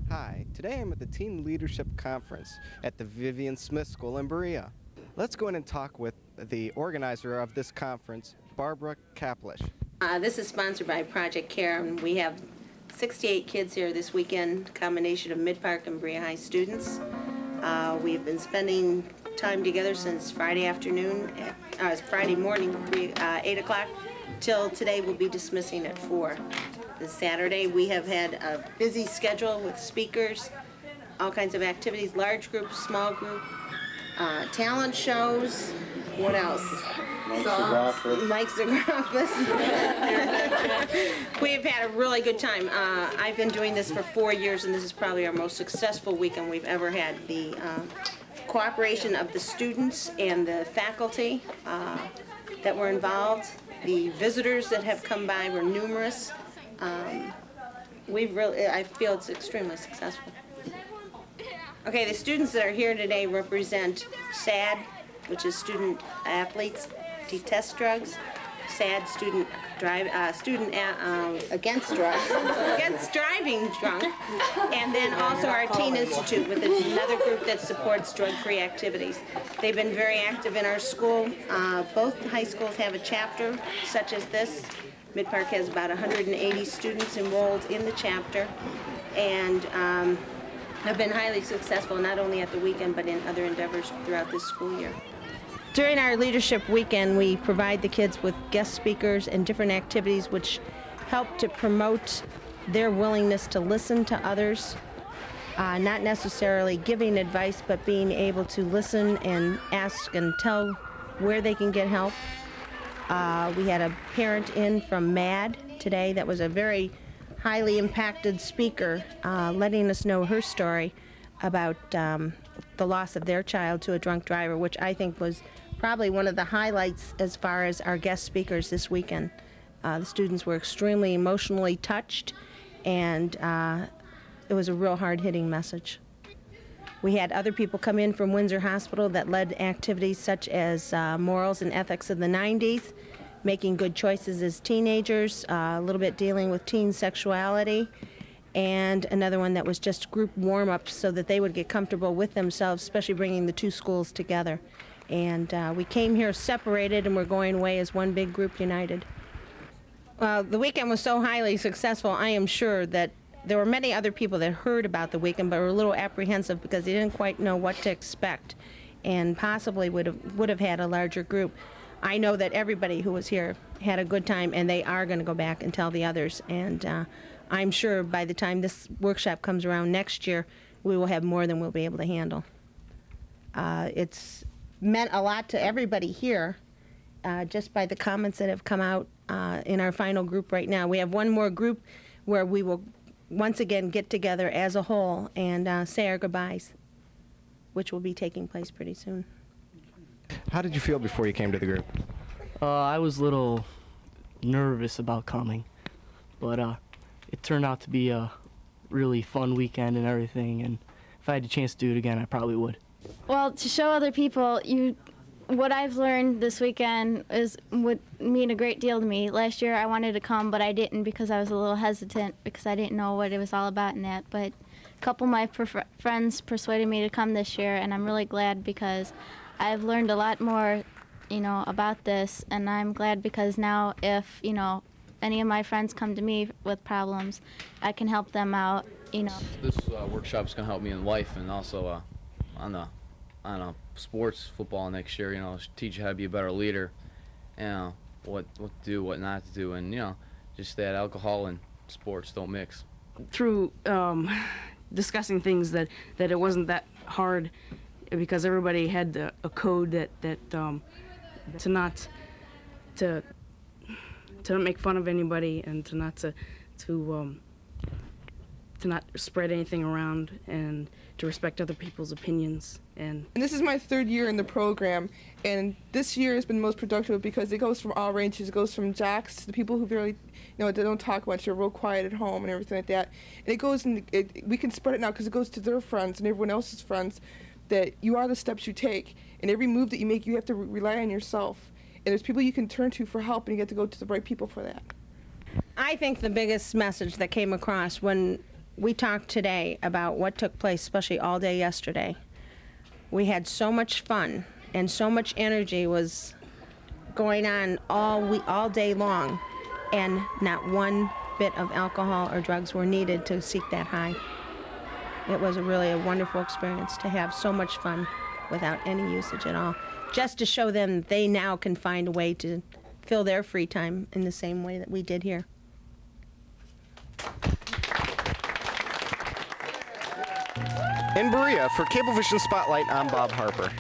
Hi, today I'm at the Teen Leadership Conference at the Vivian Smith School in Berea. Let's go in and talk with the organizer of this conference, Barbara Kaplish. This is sponsored by Project CARE, and we have 68 kids here this weekend, a combination of Mid-Park and Berea High students. We've been spending time together since Friday morning, 8 o'clock, till today. We'll be dismissing at 4. This Saturday we have had a busy schedule with speakers, all kinds of activities, large group, small group, talent shows. What else? Mike's DeGroffus. We've had a really good time. I've been doing this for 4 years, and this is probably our most successful weekend we've ever had. The cooperation of the students and the faculty that were involved, the visitors that have come by were numerous. I feel it's extremely successful. Okay, the students that are here today represent SAD, which is Student Athletes Detest Drugs, SAD, Student Against Drugs, Against Driving Drunk, and then also our Teen Institute, with another group that supports drug-free activities. They've been very active in our school. Both high schools have a chapter such as this. Mid-Park has about 180 students enrolled in the chapter, and have been highly successful not only at the weekend but in other endeavors throughout this school year. During our leadership weekend, we provide the kids with guest speakers and different activities which help to promote their willingness to listen to others, not necessarily giving advice, but being able to listen and ask and tell where they can get help. We had a parent in from MAD today that was a very highly impacted speaker, letting us know her story about the loss of their child to a drunk driver, which I think was probably one of the highlights as far as our guest speakers this weekend. The students were extremely emotionally touched, and it was a real hard-hitting message. We had other people come in from Windsor Hospital that led activities such as morals and ethics of the 90s, making good choices as teenagers, a little bit dealing with teen sexuality, and another one that was just group warm-ups so that they would get comfortable with themselves, especially bringing the two schools together. And we came here separated, and we're going away as one big group united. The weekend was so highly successful, I am sure that there were many other people that heard about the weekend but were a little apprehensive because they didn't quite know what to expect and possibly would have had a larger group. I know that everybody who was here had a good time, and they are going to go back and tell the others. And I'm sure by the time this workshop comes around next year, we will have more than we'll be able to handle. It's meant a lot to everybody here, just by the comments that have come out in our final group right now. We have one more group where we will once again get together as a whole and say our goodbyes, which will be taking place pretty soon. How did you feel before you came to the group? I was a little nervous about coming, but it turned out to be a really fun weekend and everything, and if I had the chance to do it again, I probably would. Well, to show other people, what I've learned this weekend would mean a great deal to me. Last year I wanted to come, but I didn't because I was a little hesitant because I didn't know what it was all about and that. But a couple of my friends persuaded me to come this year, and I'm really glad because I've learned a lot more, about this, and I'm glad because now if, any of my friends come to me with problems, I can help them out, This workshop is going to help me in life and also on sports, football next year, teach you how to be a better leader, what to do, what not to do, and, just that alcohol and sports don't mix. Through discussing things that it wasn't that hard because everybody had a code that to not make fun of anybody and to not spread anything around and to respect other people's opinions. And this is my 3rd year in the program, and this year has been most productive because it goes from all ranges. It goes from jocks to the people who really, they don't talk much, they're real quiet at home and everything like that. And it goes, we can spread it now because it goes to their friends and everyone else's friends, that you are the steps you take, and every move that you make, you have to rely on yourself. And there's people you can turn to for help, and you get to go to the right people for that. I think the biggest message that came across when we talked today about what took place, especially all day yesterday. We had so much fun, and so much energy was going on all day long, and not one bit of alcohol or drugs were needed to seek that high. It was really a wonderful experience to have so much fun without any usage at all, just to show them they now can find a way to fill their free time in the same way that we did here. In Berea, for Cablevision Spotlight, I'm Bob Harper.